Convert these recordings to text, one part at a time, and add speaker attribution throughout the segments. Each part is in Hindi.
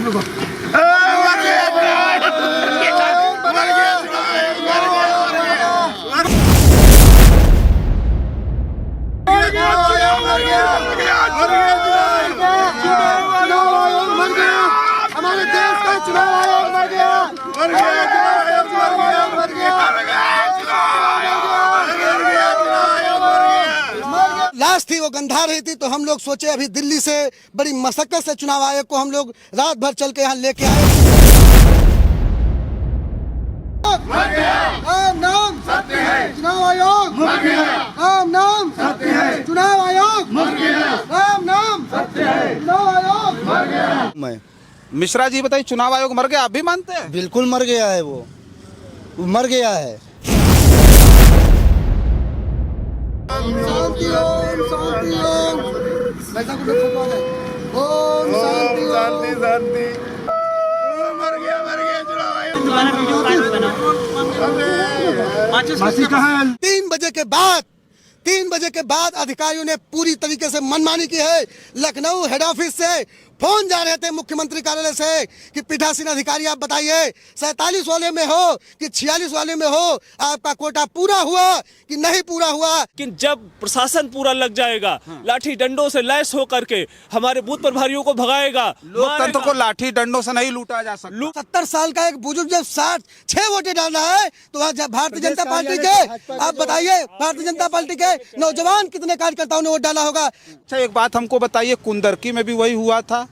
Speaker 1: हमारे देश का चुनाव आयोग मर गया, मर गया। लाश थी वो गंधा रही थी, तो हम लोग सोचे अभी दिल्ली से बड़ी मशक्कत से चुनाव आयोग को हम लोग रात भर चल के यहाँ लेके आए। राम नाम सत्य है, चुनाव आयोग मर गया। राम नाम सत्य है, चुनाव आयोग मर गया। राम नाम सत्य है, चुनाव आयोग मर गया।
Speaker 2: मैं मिश्रा जी बताइए, चुनाव आयोग मर गया, आप भी मानते हैं?
Speaker 1: बिल्कुल मर गया है, वो मर गया है। शांति ओम, शांति ओम। वैसा कुछ फुटबॉल है। ओम शांति शांति शांति। मर गया चुनाव आयोग। 3 बजे के बाद अधिकारियों ने पूरी तरीके से मनमानी की है। लखनऊ हेड ऑफिस से फोन जा रहे थे मुख्यमंत्री कार्यालय से कि पीठासीन अधिकारी आप बताइए 47 वाले में हो कि 46 वाले में हो, आपका कोटा पूरा हुआ कि नहीं पूरा हुआ।
Speaker 3: लेकिन जब प्रशासन पूरा लग जाएगा, लाठी डंडों से लैस होकर के हमारे बूथ प्रभारियों को भगाएगा।
Speaker 2: लोकतंत्र को लाठी डंडों से नहीं लूटा जा सकता।
Speaker 1: 70 साल का एक बुजुर्ग जब 6 वोटें डालना है तो भारतीय जनता पार्टी के आप बताइए, भारतीय जनता पार्टी के नौजवान कितने कार्यकर्ताओं ने वोट डाला होगा?
Speaker 2: अच्छा एक बात हमको बताइए, कुंदरकी में भी वही हुआ था,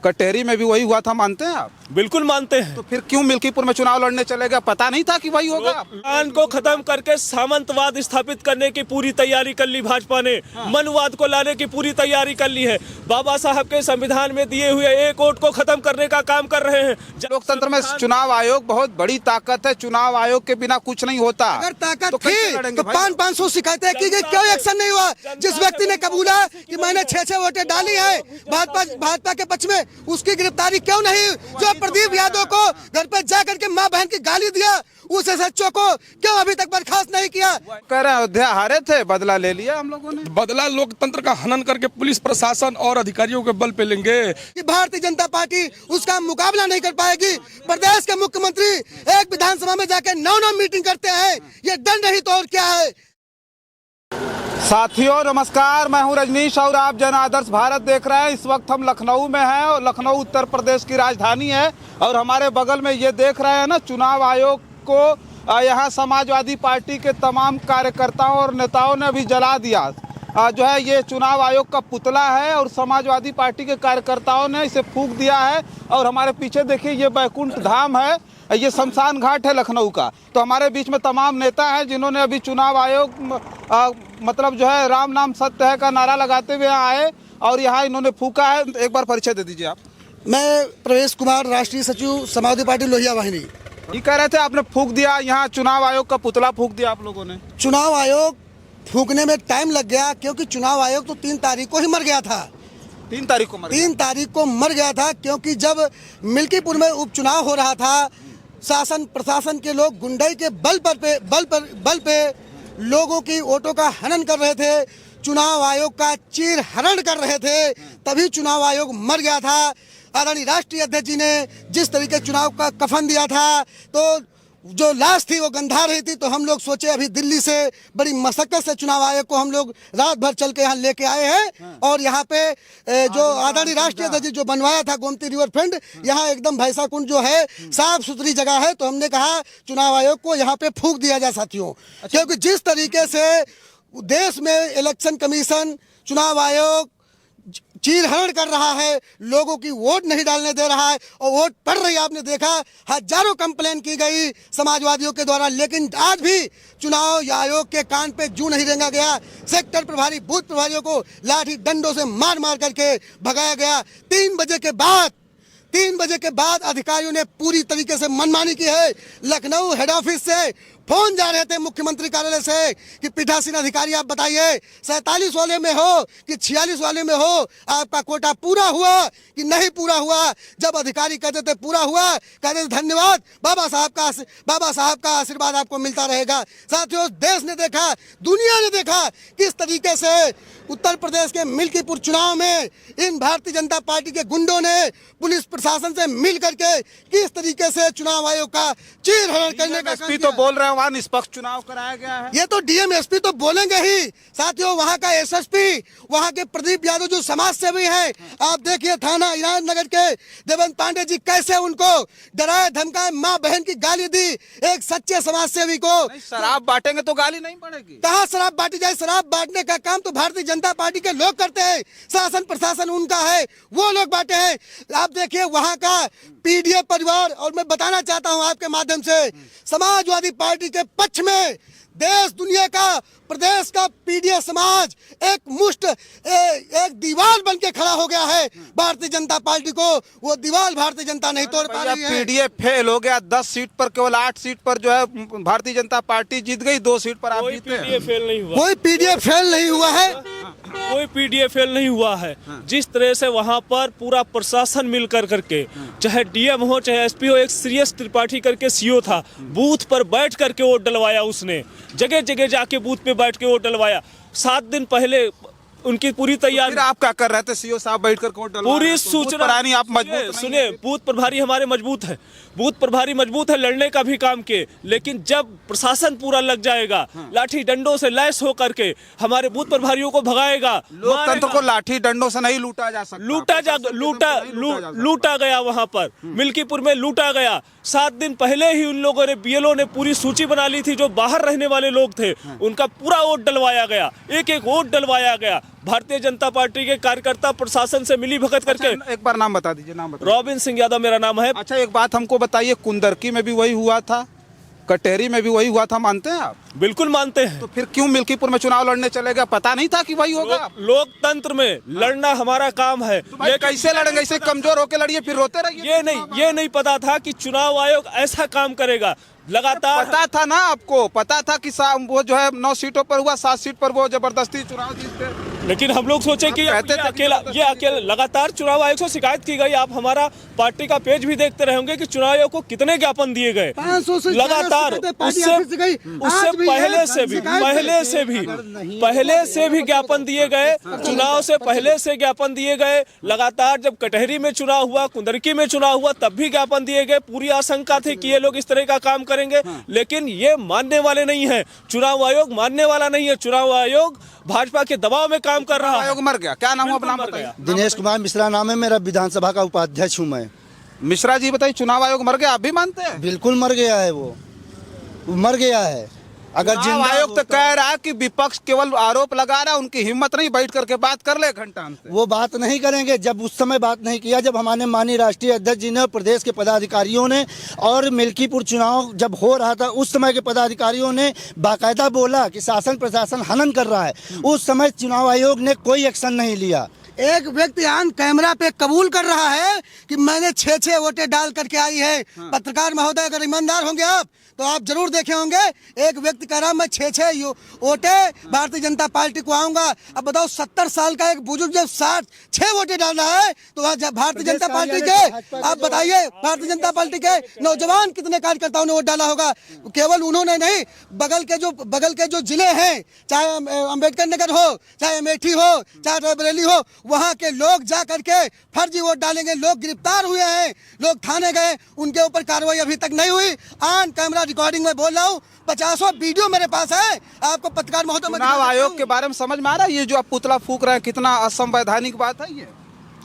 Speaker 2: कटेरी में भी वही हुआ था, मानते हैं आप?
Speaker 3: बिल्कुल मानते हैं।
Speaker 2: तो फिर क्यों मिल्कीपुर में चुनाव लड़ने चले गए? पता नहीं था कि वही होगा?
Speaker 3: लोकतंत्र को खत्म करके सामंतवाद स्थापित करने की पूरी तैयारी कर ली भाजपा ने। मनुवाद को लाने की पूरी तैयारी कर ली है। बाबा साहब के संविधान में दिए हुए एक वोट को खत्म करने का काम कर रहे हैं।
Speaker 2: लोकतंत्र में चुनाव आयोग बहुत बड़ी ताकत है, चुनाव आयोग के बिना कुछ नहीं होता।
Speaker 1: अगर ताकत थी तो 500 शिकायतें की गई, क्यों एक्शन नहीं हुआ? जिस व्यक्ति ने कबूला कि मैंने 6 वोटें डाली है भाजपा के पक्ष में, उसकी गिरफ्तारी क्यों नहीं? जो प्रदीप यादव को घर पे जाकर के माँ बहन की गाली दिया, उस एसएचओ को क्यों अभी तक बर्खास्त नहीं किया?
Speaker 2: कह रहे अयोध्या हारे थे, बदला ले लिया हम लोगों ने।
Speaker 4: बदला लोकतंत्र का हनन करके पुलिस प्रशासन और अधिकारियों के बल पे लेंगे।
Speaker 1: कि भारतीय जनता पार्टी उसका मुकाबला नहीं कर पाएगी। प्रदेश के मुख्यमंत्री एक विधानसभा में जाकर 9 मीटिंग करते हैं, ये दंड नहीं तो और क्या है?
Speaker 2: साथियों नमस्कार, मैं हूं रजनीश और आप जन आदर्श भारत देख रहे हैं। इस वक्त हम लखनऊ में हैं और लखनऊ उत्तर प्रदेश की राजधानी है और हमारे बगल में ये देख रहे हैं ना, चुनाव आयोग को यहाँ समाजवादी पार्टी के तमाम कार्यकर्ताओं और नेताओं ने अभी जला दिया। जो है ये चुनाव आयोग का पुतला है और समाजवादी पार्टी के कार्यकर्ताओं ने इसे फूंक दिया है। और हमारे पीछे देखिए ये बैकुंठ धाम है, ये शमशान घाट है लखनऊ का। तो हमारे बीच में तमाम नेता हैं जिन्होंने अभी चुनाव आयोग मतलब जो है राम नाम सत्य है का नारा लगाते हुए आए और यहाँ इन्होंने फूका है। एक बार परिचय दे दीजिए आप।
Speaker 1: मैं प्रवेश कुमार, राष्ट्रीय सचिव समाजवादी पार्टी लोहिया वाहिनी।
Speaker 2: ये कह रहे थे आपने फूंक दिया, यहाँ चुनाव आयोग का पुतला फूंक दिया आप लोगों ने।
Speaker 1: चुनाव आयोग फूकने में टाइम लग गया क्योंकि चुनाव आयोग तो 3 तारीख को ही मर गया था।
Speaker 2: 3 तारीख को मर
Speaker 1: गया था क्योंकि जब मिल्कीपुर में उपचुनाव हो रहा था, शासन प्रशासन के लोग गुंडाई के बल पे लोगों की वोटों का हनन कर रहे थे, चुनाव आयोग का चीर हरण कर रहे थे, तभी चुनाव आयोग मर गया था। आदरणीय राष्ट्रीय अध्यक्ष जी ने जिस तरीके चुनाव का कफन दिया था, तो जो लाश थी वो गंधा रही थी, तो हम लोग सोचे अभी दिल्ली से बड़ी मशक्कत से चुनाव आयोग को हम लोग रात भर चल के यहाँ लेके आए हैं। और यहाँ पे जो आदरणीय राष्ट्रीय अध्यक्ष जी जो बनवाया था गोमती रिवर फ्रंट, यहाँ एकदम भैंसा कुंड जो है साफ सुथरी जगह है, तो हमने कहा चुनाव आयोग को यहाँ पे फूंक दिया जाए साथियों। क्योंकि जिस तरीके से देश में इलेक्शन कमीशन, चुनाव आयोग चीर हरण कर रहा है, लोगों की वोट नहीं डालने दे रहा है और वोट पड़ रही है। आपने देखा हजारों कंप्लेन की गई समाजवादियों के द्वारा, लेकिन आज भी चुनाव आयोग के कान पे जूं नहीं रेंगा गया। सेक्टर प्रभारी, बूथ प्रभारियों को लाठी डंडों से मार मार करके भगाया गया। 3 बजे के बाद अधिकारियों ने पूरी तरीके से मनमानी की है। लखनऊ हेड ऑफिस से फोन जा रहे थे मुख्यमंत्री कार्यालय से कि पीठासीन अधिकारी आप बताइए 47 वाले में हो कि 46 वाले में हो, आपका कोटा पूरा हुआ कि नहीं पूरा हुआ? जब अधिकारी कहते थे पूरा हुआ, कहते थे धन्यवाद, बाबा साहब का आशीर्वाद आपको मिलता रहेगा। साथियों देश ने देखा, दुनिया ने देखा किस तरीके से उत्तर प्रदेश के मिल्कीपुर चुनाव में इन भारतीय जनता पार्टी के गुंडों ने, पुलिस प्रशासन से मिल करके किस तरीके से चुनाव आयोग का चीरहरण करने का
Speaker 2: एसपी तो बोल रहे हैं वहाँ निष्पक्ष चुनाव कराया गया है।
Speaker 1: ये तो डीएम एसपी तो बोलेंगे ही, साथियों वहाँ का एसएसपी, वहाँ के प्रदीप यादव जो समाज सेवी हैं, आप देखिए थाना ईरान नगर के देवेंद्र पांडे जी कैसे उनको डराए धमकाए, माँ बहन की गाली दी एक सच्चे समाज सेवी को।
Speaker 2: शराब बांटेंगे तो गाली नहीं पड़ेगी।
Speaker 1: कहाँ शराब बांटी जाए? शराब बांटने का काम तो भारतीय जनता पार्टी के लोग करते हैं, शासन प्रशासन उनका है, वो लोग बांटे हैं। आप देखिए वहाँ का पीडीए परिवार, और मैं बताना चाहता हूँ आपके माध्यम से, समाजवादी पार्टी के पक्ष में देश दुनिया का प्रदेश का पीडीए समाज एक मुष्ट एक दीवार बन के खड़ा हो गया है भारतीय जनता पार्टी को। वो दीवार भारतीय जनता नहीं तोड़ पा रही है।
Speaker 2: पीडीए फेल हो गया, 10 सीट पर केवल 8 सीट पर जो है भारतीय जनता पार्टी जीत गई, 2 सीट पर आप
Speaker 3: कोई
Speaker 2: जीते हैं।
Speaker 3: पीडीए फेल नहीं हुआ,
Speaker 1: कोई पीडीए फेल नहीं हुआ है,
Speaker 3: कोई पीडीए फेल नहीं हुआ है। जिस तरह से वहां पर पूरा प्रशासन मिलकर करके, चाहे डीएम हो चाहे एसपी हो, एक सीरियस त्रिपाठी करके सीओ था, बूथ पर बैठ करके वोट डलवाया उसने, जगह जगह जाके बूथ पे बैठ के वोट डलवाया। 7 दिन पहले उनकी पूरी तैयारी।
Speaker 2: फिर आप क्या कर रहे थे? सीओ साहब बैठकर वोट डलवा रहे
Speaker 3: पूरी
Speaker 2: हैं, तो
Speaker 3: सूचना
Speaker 2: बूथ प्रभारी आप मजबूत नहीं
Speaker 3: सुनिए,
Speaker 2: है।
Speaker 3: बूथ प्रभारी हमारे मजबूत है, बूथ प्रभारी मजबूत है, लड़ने का भी काम किए, लेकिन जब प्रशासन पूरा लग जाएगा, लाठी डंडों से लैस होकर के हमारे बूथ प्रभारियों को भगाएगा,
Speaker 2: लोकतंत्र को लाठी डंडों से नहीं लूटा जा सकता।
Speaker 3: लूटा गया वहां पर मिल्कीपुर में लूटा गया। 7 दिन पहले ही उन लोगों ने, बीएलओ ने पूरी सूची बना ली थी, जो बाहर रहने वाले लोग थे उनका पूरा वोट डलवाया गया, एक एक वोट डलवाया गया। भारतीय जनता पार्टी के कार्यकर्ता प्रशासन से मिली भगत करके।
Speaker 2: एक बार नाम बता दीजिए। नाम बता।
Speaker 3: रॉबिन सिंह यादव मेरा नाम है।
Speaker 2: अच्छा, एक बात हमको बताइए, कुंदरकी में भी वही हुआ था, कटेरी में भी वही हुआ था, मानते हैं आप?
Speaker 3: बिल्कुल मानते हैं।
Speaker 2: तो फिर क्यों मिल्कीपुर में चुनाव लड़ने चले गए? पता नहीं था कि वही होगा?
Speaker 3: लोकतंत्र में लड़ना हमारा काम है।
Speaker 2: लेकिन कैसे लड़ेंगे? ऐसे कमजोर होकर लड़िए, फिर रोते रहिए।
Speaker 3: ये नहीं पता था कि चुनाव आयोग ऐसा काम करेगा। लगातार
Speaker 2: पता था ना आपको, पता था कि वो जो है 9 सीटों पर हुआ, 7 सीट पर वो जबरदस्ती चुनाव जीते।
Speaker 3: लेकिन हम लोग सोचे कि ये अकेला लगातार चुनाव आयोग से शिकायत की गई। आप हमारा पार्टी का पेज भी देखते रहेंगे कि चुनाव आयोग को कितने ज्ञापन दिए गए लगातार। उससे पहले से भी ज्ञापन दिए गए, चुनाव से पहले से ज्ञापन दिए गए लगातार। जब कटहरी में चुनाव हुआ, कुंदरकी में चुनाव हुआ, तब भी ज्ञापन दिए गए। पूरी आशंका थी कि ये लोग इस तरह का काम करेंगे, लेकिन ये मानने वाले नहीं है। चुनाव आयोग मानने वाला नहीं है। चुनाव आयोग भाजपा के दबाव में काम कर रहा है।
Speaker 2: आयोग मर गया। क्या नाम हुआ? अपना बताइए।
Speaker 5: दिनेश कुमार मिश्रा नाम है मेरा, विधानसभा का उपाध्यक्ष हूँ मैं।
Speaker 2: मिश्रा जी बताइए, चुनाव आयोग मर गया, आप भी मानते हैं?
Speaker 5: बिल्कुल मर गया है, वो मर गया है। अगर
Speaker 2: चुनाव आयोग तो कह रहा है कि विपक्ष केवल आरोप लगा रहा है, उनकी हिम्मत नहीं बैठ करके बात कर ले घंटा हमसे।
Speaker 5: वो बात नहीं करेंगे। जब उस समय बात नहीं किया, जब हमारे माननीय राष्ट्रीय अध्यक्ष जी ने, प्रदेश के पदाधिकारियों ने, और मिल्कीपुर चुनाव जब हो रहा था उस समय के पदाधिकारियों ने बाकायदा बोला कि शासन प्रशासन हनन कर रहा है, उस समय चुनाव आयोग ने कोई एक्शन नहीं लिया।
Speaker 1: एक व्यक्ति आन कैमरा पे कबूल कर रहा है कि मैंने 6 वोटें डाल करके आई है। पत्रकार महोदय, अगर ईमानदार होंगे आप तो आप जरूर देखे होंगे, एक व्यक्ति कह रहा मैं 6 वोटें भारतीय जनता पार्टी को आऊंगा। अब बताओ, 70 साल का एक बुजुर्ग जब 6 वोटें डाल रहा है, तो भारतीय जनता पार्टी के, आप बताइए, भारतीय जनता पार्टी के नौजवान कितने कार्यकर्ताओं ने वोट डाला होगा? केवल उन्होंने नहीं, बगल के जो जिले हैं, चाहे अम्बेडकर नगर हो, चाहे अमेठी हो, चाहे रायबरेली हो, वहाँ के लोग जा करके फर्जी वोट डालेंगे। लोग गिरफ्तार हुए हैं, लोग थाने गए, उनके ऊपर कार्रवाई अभी तक नहीं हुई। ऑन कैमरा रिकॉर्डिंग में बोल रहा हूँ, 50 वीडियो मेरे पास है। आपको पत्रकार महोदय,
Speaker 2: चुनाव आयोग के बारे में समझ में आ रहा है? ये जो आप पुतला फूंक रहे हैं, कितना असंवैधानिक बात है ये।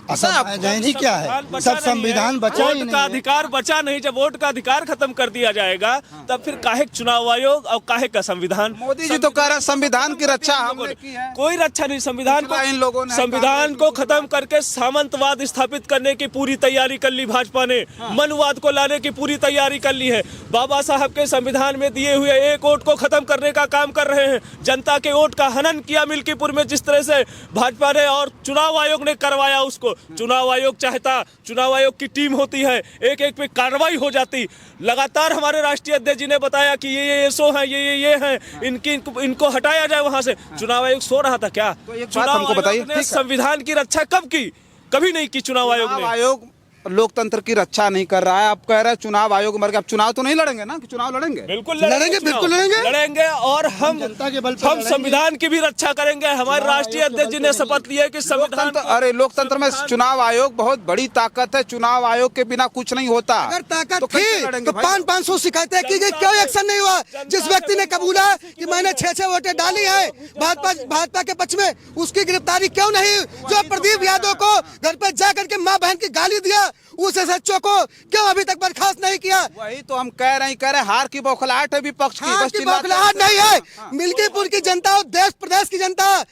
Speaker 5: असंवैधानिक क्या है? सब संविधान बचा ही
Speaker 3: वोट का अधिकार बचा नहीं। जब वोट का अधिकार खत्म कर दिया जाएगा, तब फिर काहे चुनाव आयोग और काहे का संविधान?
Speaker 2: मोदी जी तो कह रहे हैं संविधान की रक्षा हमने की है।
Speaker 3: कोई रक्षा नहीं। संविधान को खत्म करके सामंतवाद स्थापित करने की पूरी तैयारी कर ली भाजपा ने। मनुवाद को लाने की पूरी तैयारी कर ली है। बाबा साहब के संविधान में दिए हुए एक वोट को खत्म करने का काम कर रहे हैं। जनता के वोट का हनन किया मिल्कीपुर में, जिस तरह से भाजपा ने और चुनाव आयोग ने करवाया उसको। चुनाव आयोग चाहता, चुनाव आयोग की टीम होती है, एक एक पे कार्रवाई हो जाती। लगातार हमारे राष्ट्रीय अध्यक्ष जी ने बताया कि ये सो हैं, ये हैं, इनको हटाया जाए वहां से। चुनाव आयोग सो रहा था क्या?
Speaker 2: तो एक बात हमको बताइए,
Speaker 3: संविधान की रक्षा कब की? कभी नहीं की चुनाव आयोग ने।
Speaker 2: आयोग लोकतंत्र की रक्षा नहीं कर रहा है। आप कह रहे हैं चुनाव आयोग मर गया। आप चुनाव तो नहीं लड़ेंगे ना, कि चुनाव लड़ेंगे?
Speaker 3: बिल्कुल
Speaker 1: लड़ेंगे, बिल्कुल लड़ेंगे।
Speaker 3: और हम
Speaker 5: जनता के बल पर
Speaker 3: हम
Speaker 5: लड़ेंगे।
Speaker 3: संविधान की भी रक्षा करेंगे। हमारे राष्ट्रीय अध्यक्ष जी ने शपथ लिया कि संविधान
Speaker 2: अरे लोकतंत्र में चुनाव आयोग बहुत बड़ी ताकत है। चुनाव आयोग के बिना कुछ नहीं होता।
Speaker 1: अगर ताकत
Speaker 2: तो कैसे
Speaker 1: थी
Speaker 2: लड़ेंगे
Speaker 1: तो
Speaker 2: भाई?
Speaker 1: 500 शिकायतें की गई, क्यों एक्शन नहीं हुआ? जिस व्यक्ति ने कबूला कि मैंने 6 वोटें डाली है भाजपा के पक्ष में, उसकी गिरफ्तारी क्यों नहीं? जो प्रदीप यादव को घर पे जाकर के मां बहन की गाली दिया, उस एसएचओ को क्यों अभी तक बर्खास्त नहीं किया?
Speaker 2: वही तो हम कह रहे हैं हार की बौखलाहट है विपक्ष की।
Speaker 1: हाँ,
Speaker 2: बस
Speaker 1: की
Speaker 2: चिल्लाते
Speaker 1: बौखलाहट
Speaker 2: हैं।
Speaker 1: नहीं है। मिल्कीपुर की जनता और देश प्रदेश की जनता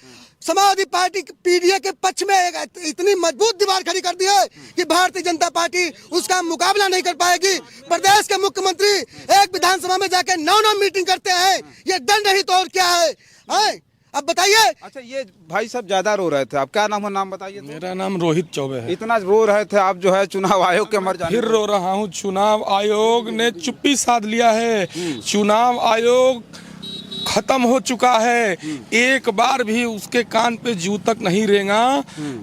Speaker 1: समाजवादी पार्टी पीडीए के पक्ष में इतनी मजबूत दीवार खड़ी कर दी है कि भारतीय जनता पार्टी उसका मुकाबला नहीं कर पाएगी। प्रदेश के मुख्यमंत्री एक विधानसभा में जाकर 9 मीटिंग करते हैं, ये दंड नहीं तो और क्या है? अब बताइए।
Speaker 2: अच्छा, ये भाई साहब ज्यादा रो रहे थे। आप क्या नाम है, नाम बताइए तो।
Speaker 4: मेरा नाम रोहित चौबे है।
Speaker 2: इतना रो रहे थे आप जो है चुनाव आयोग के मर जाने
Speaker 4: फिर रो रहा हूँ। चुनाव आयोग ने चुप्पी साध लिया है। चुनाव आयोग खत्म हो चुका है। एक बार भी उसके कान पे जू तक नहीं रेंगा।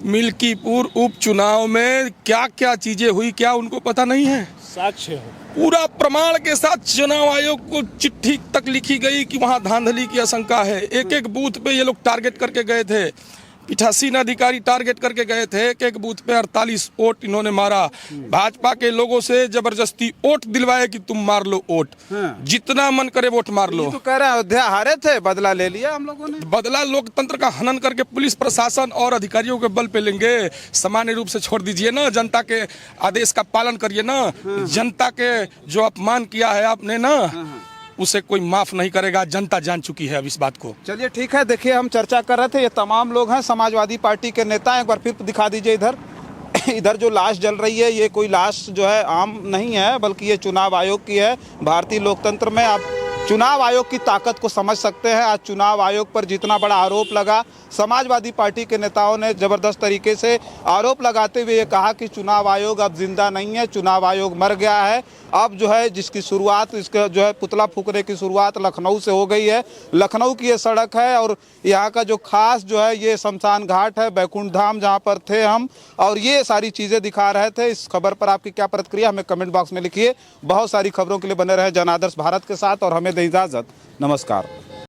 Speaker 4: मिल्कीपुर उपचुनाव में क्या क्या चीजें हुई, क्या उनको पता नहीं है?
Speaker 3: साक्ष्य हो।
Speaker 4: पूरा प्रमाण के साथ चुनाव आयोग को चिट्ठी तक लिखी गई कि वहां धांधली की आशंका है। एक एक बूथ पे ये लोग टारगेट करके गए थे। पीठासीन अधिकारी टारगेट करके गए थे। एक बूथ पे 48 वोट इन्होंने मारा। भाजपा के लोगों से जबरदस्ती वोट दिलवाए कि तुम मार लो वोट, जितना मन करे वोट मार लो।
Speaker 2: तो कह रहे हैं अयोध्या हारे थे, बदला ले लिया हम लोगों ने।
Speaker 4: बदला लोकतंत्र का हनन करके पुलिस प्रशासन और अधिकारियों के बल पे लेंगे। सामान्य रूप से छोड़ दीजिए ना, जनता के आदेश का पालन करिए ना। जनता के जो अपमान किया है आपने ना, उसे कोई माफ नहीं करेगा। जनता जान चुकी है अब इस बात को।
Speaker 2: चलिए ठीक है, देखिए हम चर्चा कर रहे थे, ये तमाम लोग हैं समाजवादी पार्टी के नेता। एक बार फिर दिखा दीजिए इधर। इधर जो लाश जल रही है, ये कोई लाश जो है आम नहीं है, बल्कि ये चुनाव आयोग की है। भारतीय लोकतंत्र में आप चुनाव आयोग की ताकत को समझ सकते हैं। आज चुनाव आयोग पर जितना बड़ा आरोप लगा, समाजवादी पार्टी के नेताओं ने जबरदस्त तरीके से आरोप लगाते हुए ये कहा कि चुनाव आयोग अब जिंदा नहीं है, चुनाव आयोग मर गया है। अब जो है जिसकी शुरुआत, इसका जो है पुतला फूकने की शुरुआत लखनऊ से हो गई है। लखनऊ की ये सड़क है और यहाँ का जो खास जो है ये शमशान घाट है, बैकुंठ धाम, जहाँ पर थे हम, और ये सारी चीज़ें दिखा रहे थे। इस खबर पर आपकी क्या प्रतिक्रिया, हमें कमेंट बॉक्स में लिखिए। बहुत सारी खबरों के लिए बने रहे जन आदर्श भारत के साथ और हमें दे इजाज़त। नमस्कार।